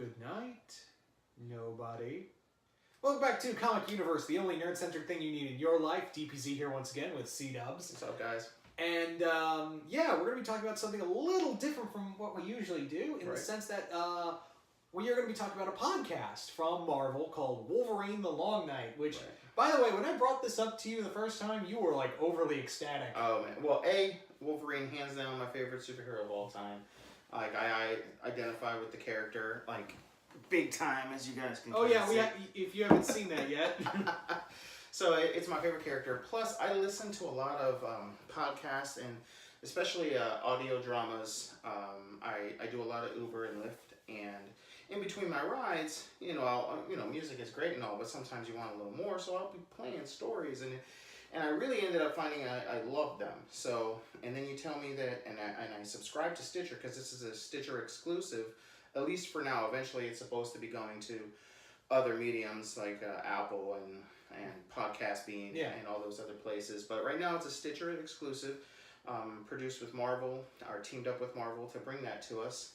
Good night, nobody. Welcome back to Comic Universe, the only nerd-centered thing you need in your life. DPZ here once again with C-Dubs. What's up, guys? And, yeah, we're going to be talking about something a little different from what we usually do, in the sense that, we are going to be talking about a podcast from Marvel called Wolverine the Long Night, which, by the way, when I brought this up to you the first time, you were, like, overly ecstatic. Oh, man. Well, Wolverine, hands down, my favorite superhero of all time. Like, I identify with the character, like, big time, as you guys can if you haven't seen that yet. So, it's my favorite character. Plus, I listen to a lot of podcasts and especially audio dramas. I do a lot of Uber and Lyft, and in between my rides, music is great and all, but sometimes you want a little more, so I'll be playing stories, and I really ended up finding I love them. So, and then you tell me that, and I subscribe to Stitcher, because this is a Stitcher exclusive, at least for now. Eventually it's supposed to be going to other mediums like Apple and Podcast Bean and all those other places. But right now it's a Stitcher exclusive, produced with Marvel, or teamed up with Marvel to bring that to us.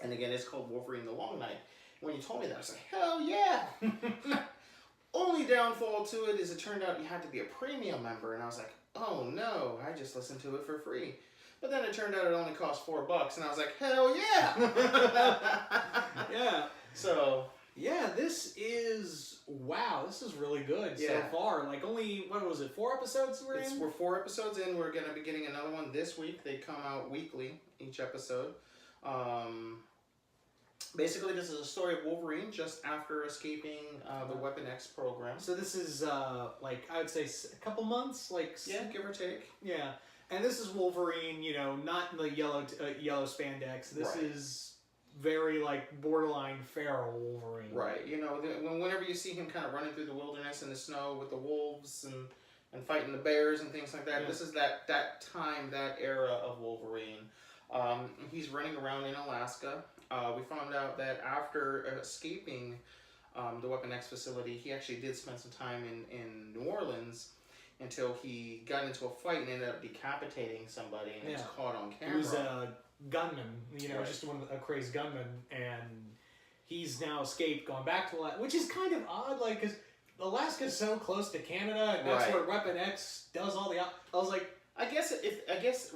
And again, it's called Wolverine the Long Night. When you told me that, I was like, hell yeah! Only downfall to it is it turned out you had to be a premium member, and I was like, oh no, I just listened to it for free. But then it turned out it only cost $4, and I was like, hell yeah! Yeah. So... yeah, this is really good so far. Like, only, what was it, 4 episodes we're in? We're 4 episodes in. We're going to be getting another one this week. They come out weekly, each episode. Basically, this is a story of Wolverine just after escaping the Weapon X program. So this is, I would say a couple months? Give or take. Yeah. And this is Wolverine, not in the yellow spandex. This is very, borderline feral Wolverine. Right. Whenever you see him kind of running through the wilderness in the snow with the wolves and fighting the bears and things like that, this is that time, that era of Wolverine. He's running around in Alaska. We found out that after escaping the Weapon X facility, he actually did spend some time in New Orleans until he got into a fight and ended up decapitating somebody, and it was caught on camera. He was a gunman, just a crazy gunman, and he's now escaped, gone back to Alaska, which is kind of odd, because Alaska's so close to Canada, and that's where Weapon X does all the... I was like...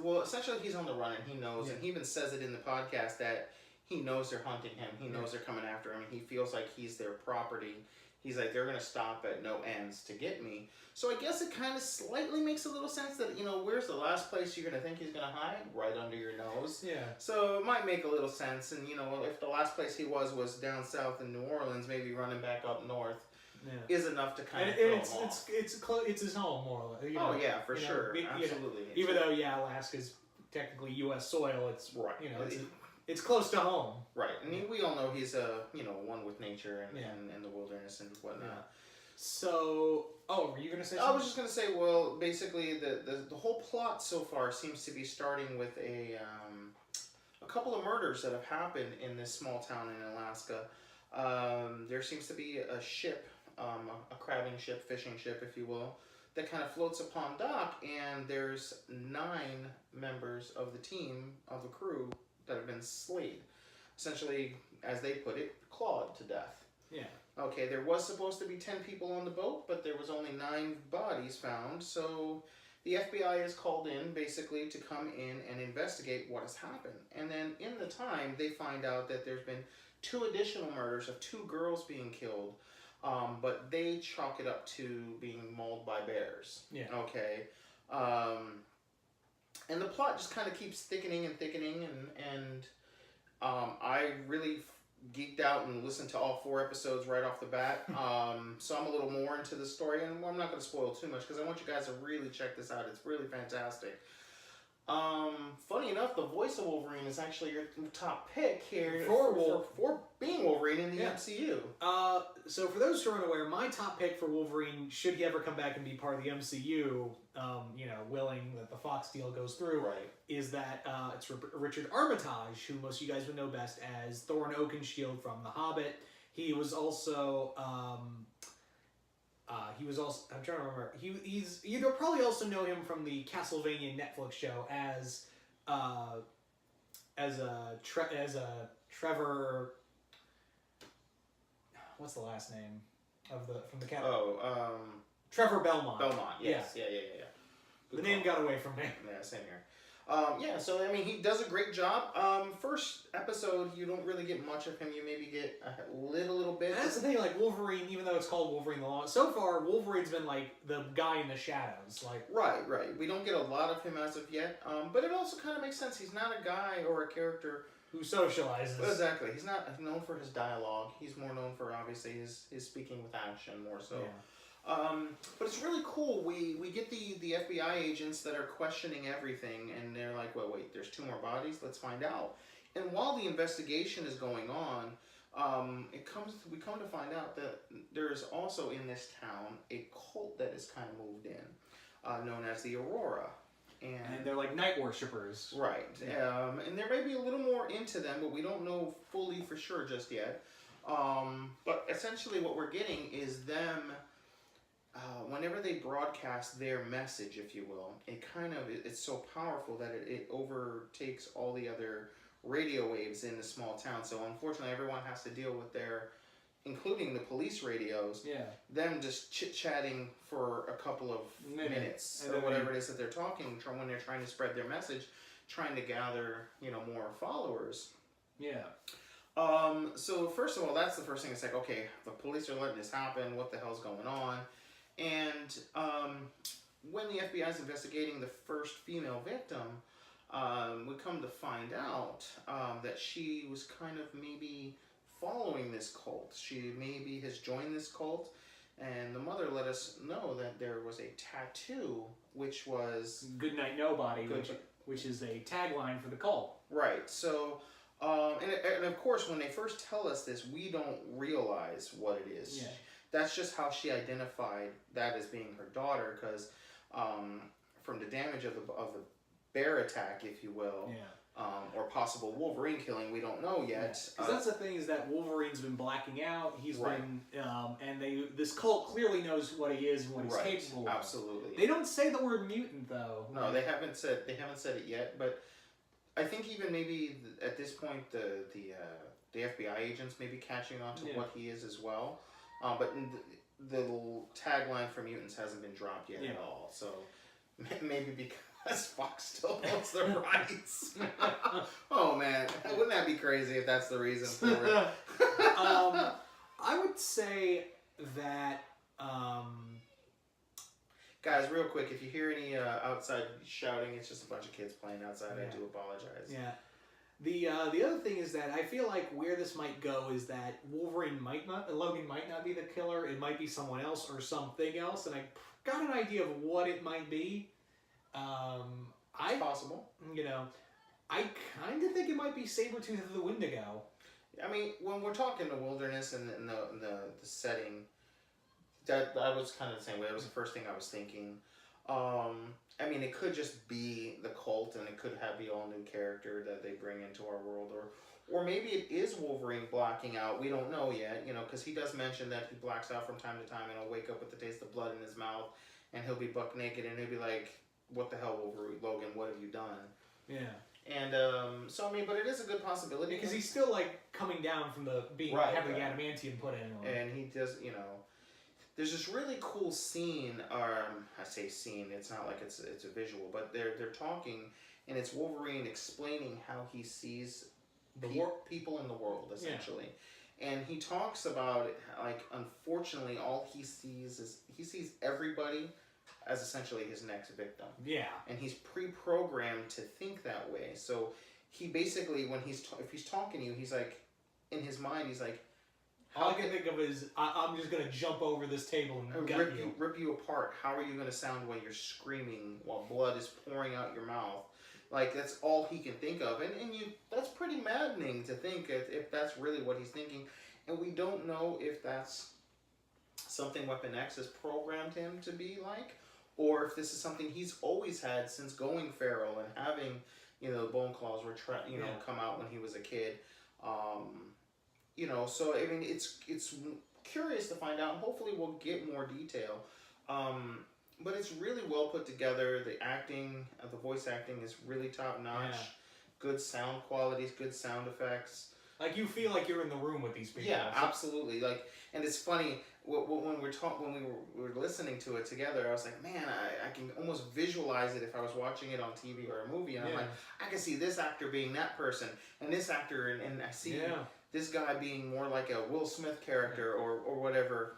Well, essentially he's on the run, and he knows, and he even says it in the podcast that he knows they're hunting him. He knows they're coming after him. He feels like he's their property. He's like, they're going to stop at no ends to get me. So I guess it kind of slightly makes a little sense that, where's the last place you're going to think he's going to hide? Right under your nose. Yeah. So it might make a little sense. And, if the last place he was down south in New Orleans, maybe running back up north is enough to kind of throw him off. It's his home, more or less. Oh, yeah, for sure. Absolutely. Even though, Alaska's technically U.S. soil, it's, it's close to home. Right. And we all know he's, one with nature and the wilderness and whatnot. Yeah. So, were you going to say something? I was just going to say, well, basically the whole plot so far seems to be starting with a couple of murders that have happened in this small town in Alaska. There seems to be a ship, a crabbing ship, fishing ship, if you will, that kind of floats upon dock, and there's 9 members of the team, of the crew, that have been slayed. Essentially, as they put it, clawed to death. Yeah. Okay, there was supposed to be 10 people on the boat, but there was only 9 bodies found, so the FBI is called in, basically, to come in and investigate what has happened. And then, in the time, they find out that there's been 2 additional murders of 2 girls being killed, but they chalk it up to being mauled by bears. Yeah. Okay. And the plot just kind of keeps thickening and thickening, and I really geeked out and listened to all 4 episodes right off the bat. So I'm a little more into the story, and I'm not going to spoil too much because I want you guys to really check this out. It's really fantastic. Funny enough, the voice of Wolverine is actually your top pick here for being Wolverine in the MCU. So for those who are unaware, my top pick for Wolverine, should he ever come back and be part of the MCU, willing that the Fox deal goes through, is that it's Richard Armitage, who most of you guys would know best as Thorin Oakenshield from The Hobbit. He was also... I'm trying to remember. You'll probably also know him from the Castlevania Netflix show as Trevor. what's the last name from the cat? Trevor Belmont. Belmont. Yes. Yeah. The name got away from me. Yeah, same here. So I mean, he does a great job. First episode, you don't really get much of him. You maybe get a little bit. And that's the thing, like Wolverine, even though it's called Wolverine the Long, so far Wolverine's been like the guy in the shadows, like. Right. We don't get a lot of him as of yet. But it also kind of makes sense. He's not a guy or a character who socializes. Exactly. He's not known for his dialogue. He's more known for obviously his speaking with action more so. Yeah. But it's really cool. We get the FBI agents that are questioning everything, and they're like, well, wait, there's 2 more bodies. Let's find out. And while the investigation is going on, we come to find out that there's also in this town a cult that is kind of moved in, known as the Aurora. And they're like night worshippers. Right. Yeah. And there may be a little more into them, but we don't know fully for sure just yet. But essentially what we're getting is them... whenever they broadcast their message, if you will, it's so powerful that it overtakes all the other radio waves in the small town. So unfortunately, everyone has to deal with including the police radios, them just chit-chatting for a couple of minutes or whatever it is that they're talking when they're trying to spread their message, trying to gather, more followers. Yeah. So first of all, that's the first thing. It's like, okay, the police are letting this happen. What the hell's going on? And when the FBI is investigating the first female victim, we come to find out that she was kind of maybe following this cult. She maybe has joined this cult, and the mother let us know that there was a tattoo, which was... Good Night Nobody, which is a tagline for the cult. Right, so... and of course, when they first tell us this, we don't realize what it is. Yeah. That's just how she identified that as being her daughter, because from the damage of the bear attack, if you will, or possible Wolverine killing, we don't know yet. Because that's the thing, is that Wolverine's been blacking out. He's been, and this cult clearly knows what he is and what he's capable of. Absolutely. They don't say the word mutant though. No, they haven't said it yet. But I think even maybe at this point, the FBI agents may be catching on to what he is as well. But the tagline for mutants hasn't been dropped yet at all. So maybe because Fox still owns the rights. Oh man, wouldn't that be crazy if that's the reason for it? I would say that... Guys, real quick, if you hear any outside shouting, it's just a bunch of kids playing outside. I do apologize. Yeah. The other thing is that I feel like where this might go is that Logan might not be the killer. It might be someone else or something else, and I got an idea of what it might be. It's possible. I kind of think it might be Sabretooth of the Wendigo. I mean, when we're talking the wilderness and the setting, that I was kind of the same way. That was the first thing I was thinking. I mean, it could just be the cult, and it could be all new character that they bring into our world, or maybe it is Wolverine blacking out. We don't know yet, because he does mention that he blacks out from time to time, and he'll wake up with the taste of blood in his mouth, and he'll be buck naked, and he'll be like, "What the hell, Wolverine? Logan, what have you done?" Yeah. And so I mean, but it is a good possibility because he's still like coming down from having the adamantium put in him, and he does, There's this really cool scene, I say scene, it's not like it's a visual, but they're talking, and it's Wolverine explaining how he sees people in the world, essentially. Yeah. And he talks about, like, unfortunately, all he sees everybody as essentially his next victim. Yeah. And he's pre-programmed to think that way. So he basically, if he's talking to you, he's like, in his mind, he's like, all I can think of is, I'm just going to jump over this table and rip you apart. How are you going to sound when you're screaming while blood is pouring out your mouth? Like, that's all he can think of. And that's pretty maddening to think if that's really what he's thinking. And we don't know if that's something Weapon X has programmed him to be like, or if this is something he's always had since going feral and having, the bone claws come out when he was a kid. So I mean, it's curious to find out, and hopefully we'll get more detail. But it's really well put together. The acting, the voice acting is really top notch. Yeah. Good sound qualities, good sound effects. Like you feel like you're in the room with these people. Yeah, absolutely. Like, and it's funny when we were listening to it together. I was like, man, I can almost visualize it if I was watching it on TV or a movie, and I'm like, I can see this actor being that person, and this actor, and I see this guy being more like a Will Smith character or whatever.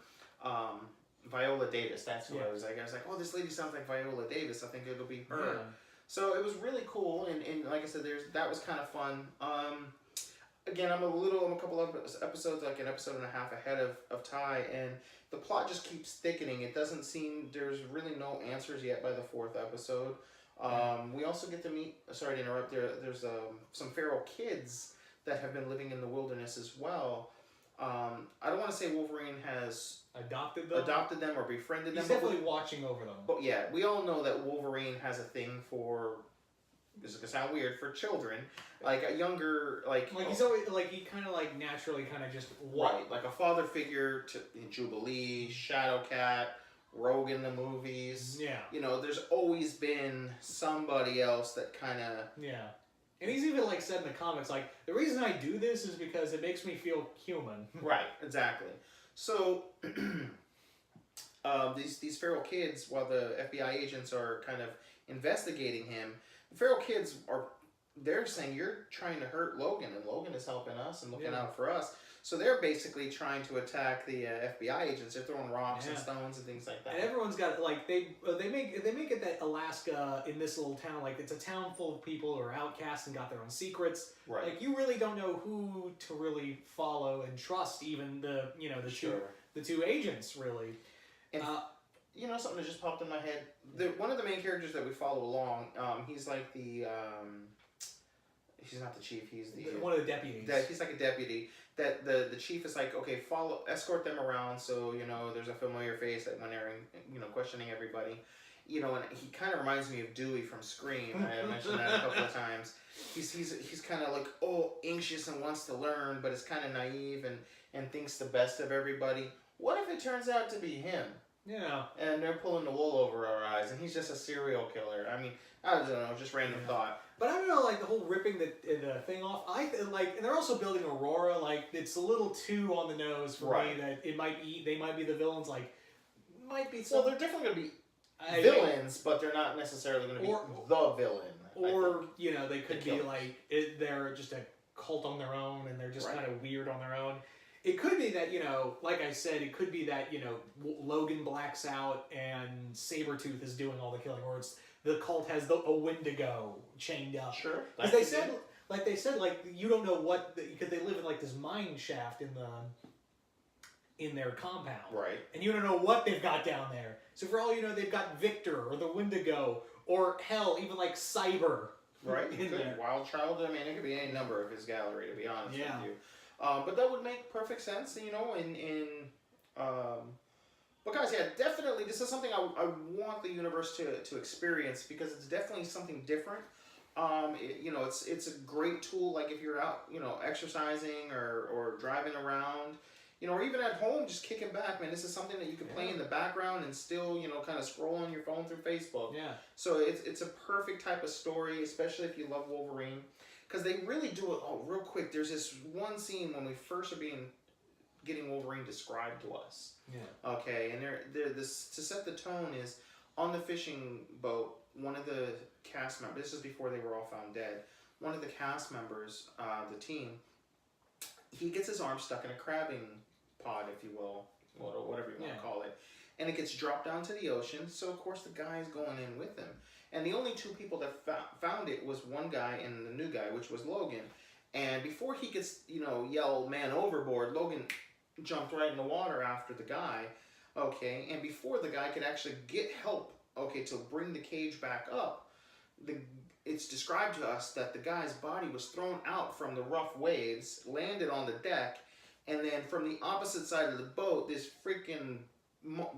Viola Davis. That's who I was like. I was like, oh, this lady sounds like Viola Davis. I think it'll be her. Yeah. So it was really cool, and like I said, that was kind of fun. Again, I'm a couple of episodes, like an episode and a half ahead of Ty, and the plot just keeps thickening. It doesn't seem, there's really no answers yet by the 4th episode. We also get to meet, sorry to interrupt, there's some feral kids that have been living in the wilderness as well. I don't want to say Wolverine has adopted them or befriended them. He's definitely watching over them. But yeah, we all know that Wolverine has a thing for, this is gonna sound weird, for children, like a younger, he's always he kind of naturally kind of just like a father figure to Jubilee, Shadowcat, Rogue in the movies. Yeah, there's always been somebody else that kind of And he's even said in the comics, the reason I do this is because it makes me feel human. Right, exactly. So these feral kids, while the FBI agents are kind of investigating him, the feral kids they're saying, you're trying to hurt Logan, and Logan is helping us and looking out for us. So they're basically trying to attack the FBI agents. They're throwing rocks and stones and things like that. And everyone's got they make it that Alaska, in this little town, it's a town full of people who are outcasts and got their own secrets. Right. You really don't know who to really follow and trust. Even the two agents really. And something that just popped in my head. One of the main characters that we follow along, he's like the. He's not the chief. He's one of the deputies. He's like a deputy. That the chief is like, okay, escort them around. So there's a familiar face that when they're questioning everybody, and he kind of reminds me of Dewey from Scream. I mentioned that a couple of times. He's kind of anxious and wants to learn, but is kind of naive and thinks the best of everybody. What if it turns out to be him? Yeah. And they're pulling the wool over our eyes, and he's just a serial killer. I mean, I don't know, just random thought. But I don't know, the whole ripping the thing off. And they're also building Aurora. It's a little too on the nose for me that they might be the villains. Might be. Well, they're definitely going to be villains, but they're not necessarily going to be the villain. Or they could be they're just a cult on their own, and they're just kind of weird on their own. It could be that, like I said, it could be that, Logan blacks out and Sabretooth is doing all the killing, or it's the cult has a Wendigo chained up. Sure. Because they said, you don't know what, because they live in, this mine shaft in their compound. Right. And you don't know what they've got down there. So for all you know, they've got Victor, or the Wendigo, or hell, even Cyber. Right. Wild Child, I mean, it could be any number of his gallery, to be honest with you. But that would make perfect sense, but guys, yeah, definitely, this is something I want the universe to experience, because it's definitely something different. It's a great tool, if you're out, exercising or driving around, or even at home, just kicking back, man. This is something that you can play in the background and still, kind of scroll on your phone through Facebook. Yeah. So it's a perfect type of story, especially if you love Wolverine. Because they really do it. Oh, real quick, there's this one scene when we first are getting Wolverine described to us. Yeah. Okay, and this to set the tone is on the fishing boat. One of the cast members. This is before they were all found dead. One of the cast members, the team, he gets his arm stuck in a crabbing pod, if you will, or whatever you want to call it, and it gets dropped down to the ocean. So of course the guy's going in with him. And the only two people that found it was one guy and the new guy, which was Logan. And before he gets, yell man overboard, Logan jumped right in the water after the guy. Okay, and before the guy could actually get help, to bring the cage back up, it's described to us that the guy's body was thrown out from the rough waves, landed on the deck, and then from the opposite side of the boat, this freaking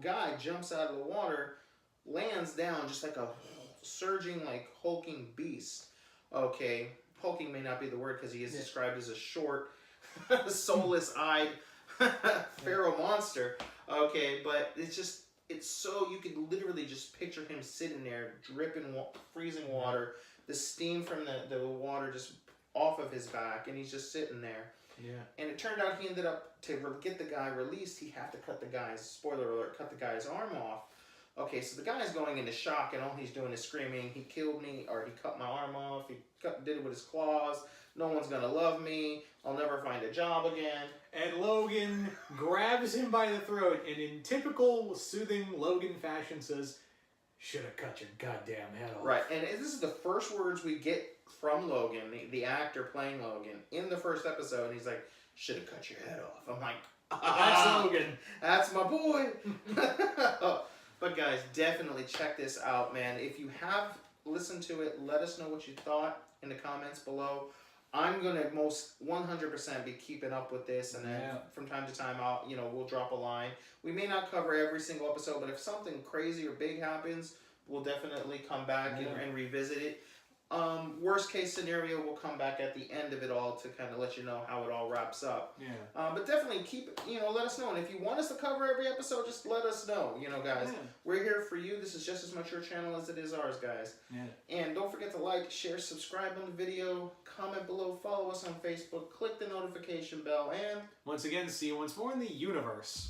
guy jumps out of the water, lands down just like a surging, hulking beast. Okay, hulking may not be the word, because he is described as a short, soulless-eyed feral monster. Okay, but it's so, you could literally just picture him sitting there, dripping freezing water, the steam from the water just off of his back, and he's just sitting there. Yeah. And it turned out he ended up, to get the guy released, he had to cut the guy's, spoiler alert, cut the guy's arm off. Okay, so the guy's going into shock, and all he's doing is screaming, he killed me, or he cut my arm off, did it with his claws, no one's gonna love me, I'll never find a job again. And Logan grabs him by the throat, and in typical soothing Logan fashion says, "Should have cut your goddamn head off." Right, and this is the first words we get from Logan, the actor playing Logan, in the first episode, and he's like, "Should have cut your head off." I'm like, That's Logan. That's my boy. But guys, definitely check this out, man. If you have listened to it, let us know what you thought in the comments below. I'm gonna most 100% be keeping up with this, and then from time to time, we'll drop a line. We may not cover every single episode, but if something crazy or big happens, we'll definitely come back and revisit it. Worst case scenario, we'll come back at the end of it all to kind of let you know how it all wraps up. Yeah. But definitely let us know. And if you want us to cover every episode, just let us know. Guys, we're here for you. This is just as much your channel as it is ours, guys. Yeah. And don't forget to like, share, subscribe on the video, comment below, follow us on Facebook, click the notification bell, and once again, see you once more in the universe.